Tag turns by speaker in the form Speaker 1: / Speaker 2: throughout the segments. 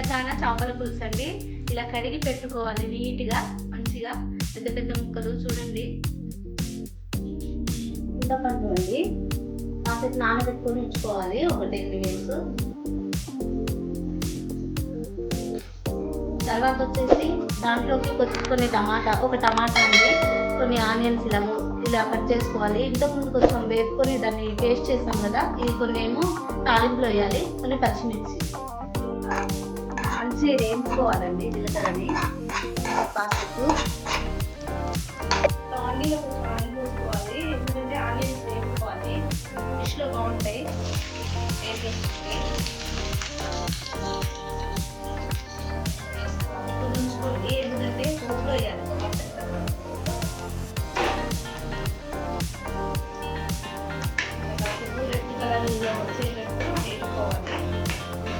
Speaker 1: తెలంగాణ చేపల పులుసు అండి. ఇలా కడిగి పెట్టుకోవాలి నీట్గా, మంచిగా పెద్ద పెద్ద ముక్కలు. చూడండి, చింతపండు అండి కాసేపు నానబెట్టుకొని ఉంచుకోవాలి, ఒక 10 minutes. తర్వాత వచ్చేసి దాంట్లోకి కొన్ని టమాటా, ఒక టమాటా అండి, కొన్ని ఆనియన్స్ ఇలా కట్ చేసుకోవాలి. ఇంతకుముందు కొంచెం వేపుకొని దాన్ని పేస్ట్ చేస్తాం కదా, ఇది కొన్ని ఏమో తాలింపులో వేయాలి, కొన్ని పచ్చిమిర్చి మంచిగా వేయించుకోవాలండి. జీలకర్రని కాసేపు ఆనియన్లో కొంచెం ఆయిల్ పోసుకోవాలి, ఎందుకంటే ఆనియన్స్ వేసుకోవాలి, డిష్లో బాగుంటాయి. ఉంచుకోండి, ఎందుకంటే పోపులో వేయాలి. రెడ్ కలర్ వచ్చేటట్టు వేసుకోవాలి.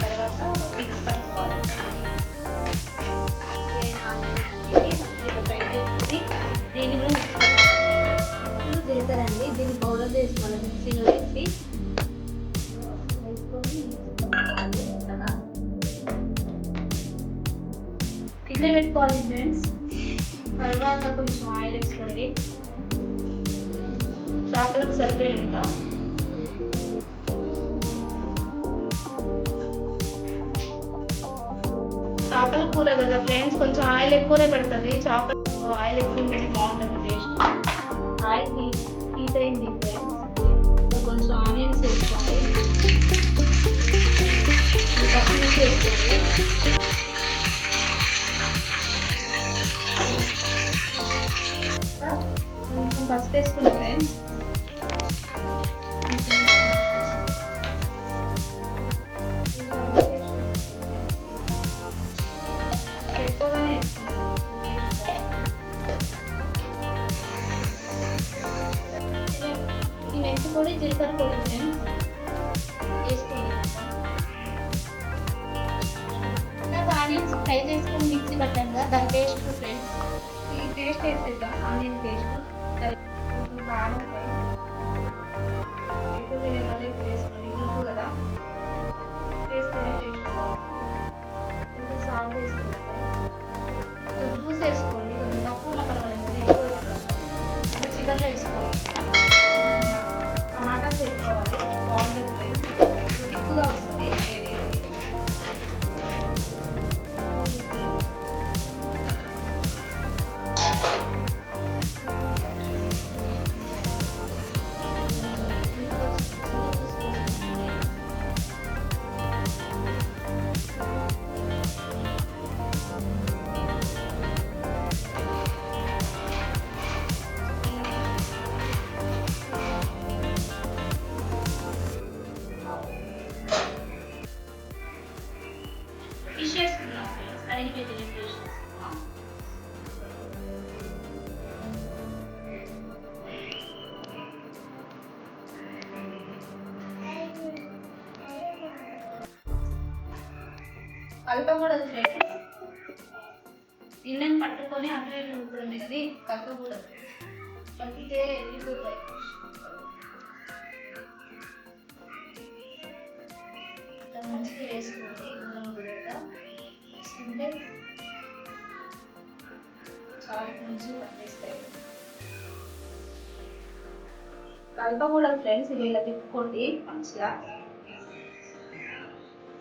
Speaker 1: తర్వాత మిక్స్ పట్టుకోవాలి. దీన్ని కూడా మిక్స్ పట్టుకోవాలి. చేస్తారండి, దీన్ని పౌడర్ చేసుకోవాలి, మిక్సీలో వేసి కింద పెట్టుకోవాలి ఫ్రెండ్స్. తర్వాత కొంచెం ఆయిల్ వేసుకోండి, చేపలకు సరిపోయేంత. చేపల కూర కదా ఫ్రెండ్స్, కొంచెం ఆయిల్ ఎక్కువనే పెడుతుంది. చేపల ఆయిల్ ఎక్కువ ఉంటేనే బాగుంటుంది టేస్ట్. ఆయిల్ హీట్ అయింది ఫ్రెండ్స్, కొంచెం ఆనియన్స్ వేసుకోండి, పచ్చిమిర్చి వేసుకోండి, కొంచెం పసుపు వేసుకున్నాం ఫ్రెండ్స్. ఈ మెంతి పొడి, జీలకర్ర పొడి ఫ్రెండ్స్ వేసుకోండి. ఆనియన్స్ ఫ్రై చేసుకొని మిక్సీ పట్టాం కదా, దాని పేస్ట్ ఫ్రెండ్స్, ఈ పేస్ట్ వేసేద్దాం. ఆనియన్ పేస్ట్ బాగుంటాయి. ఎక్కువ వేసుకోండి, ఇంట్లో కదా వేసుకొని టేస్ట్ కొంచెం సాల్ట్ వేసుకోండి, కొంచెం జ్యూస్ వేసుకోండి, కొంచెం తక్కువ పర్వాలేదు, ఎక్కువ చికెన్లో వేసుకోండి. టమాటాస్ వేసుకోవాలి, బాగుంటుంది, ఎక్కువగా వస్తుంది. ఫిష్ వేసుకున్నాం ఫ్రెండ్స్, కడిగి పెట్టిన ఫిష్ వేసుకున్నాం. కలపకూడదు ఫ్రెండ్స్, నిన్నని పట్టుకొని అట్లా ఉంటుంది కానీ కలపకూడదు, కలిపితే వెళ్ళిపోతాయి. మంచిగా వేసుకోండి, వేసుకుంటే చాలా మంచిగా పనిచేస్తాయి. కలపకూడదు ఫ్రెండ్స్, ఇది ఇలా తిప్పుకోండి మంచిగా.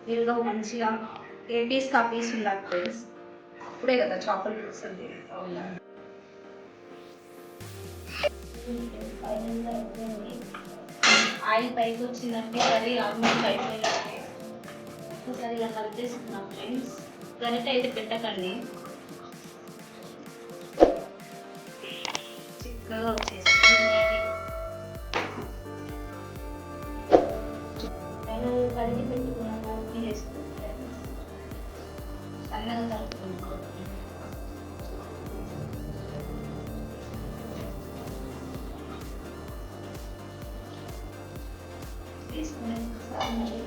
Speaker 1: దీనిలో మంచిగా ఏ పీస్ కా పీస్ ఉండాలి ఫ్రెండ్స్, ఇప్పుడే కదా చేపల పులుసు ఉంది. ఆయిల్ పైకి వచ్చిందంటే కర్రీ ఆల్మోస్ట్ అయిపోయినట్టే. ఒకసారి ఇలా కలిపేసుకున్నాం ఫ్రెండ్స్, గరిటె అయితే పెట్టకండి, చిక్కగా వచ్చేస్తుంది. నేను కడిగి పెట్టుకున్నాను, వేసుకుంటాను ఫ్రెండ్స్, సన్నగా కలుపుకుంటాను.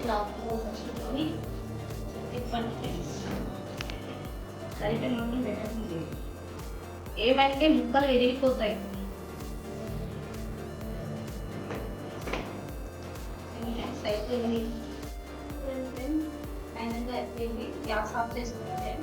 Speaker 1: క్లాత్ని తిప్పండి ఫ్రెండ్స్, సరిగ్గా నూనె పెట్టండి, ఏమంటే ముక్కలు విరిగిపోతాయి. అయిపోయింది ఫైనల్గా అయిపోయింది. గ్యాస్ ఆఫ్ చేసుకోండి.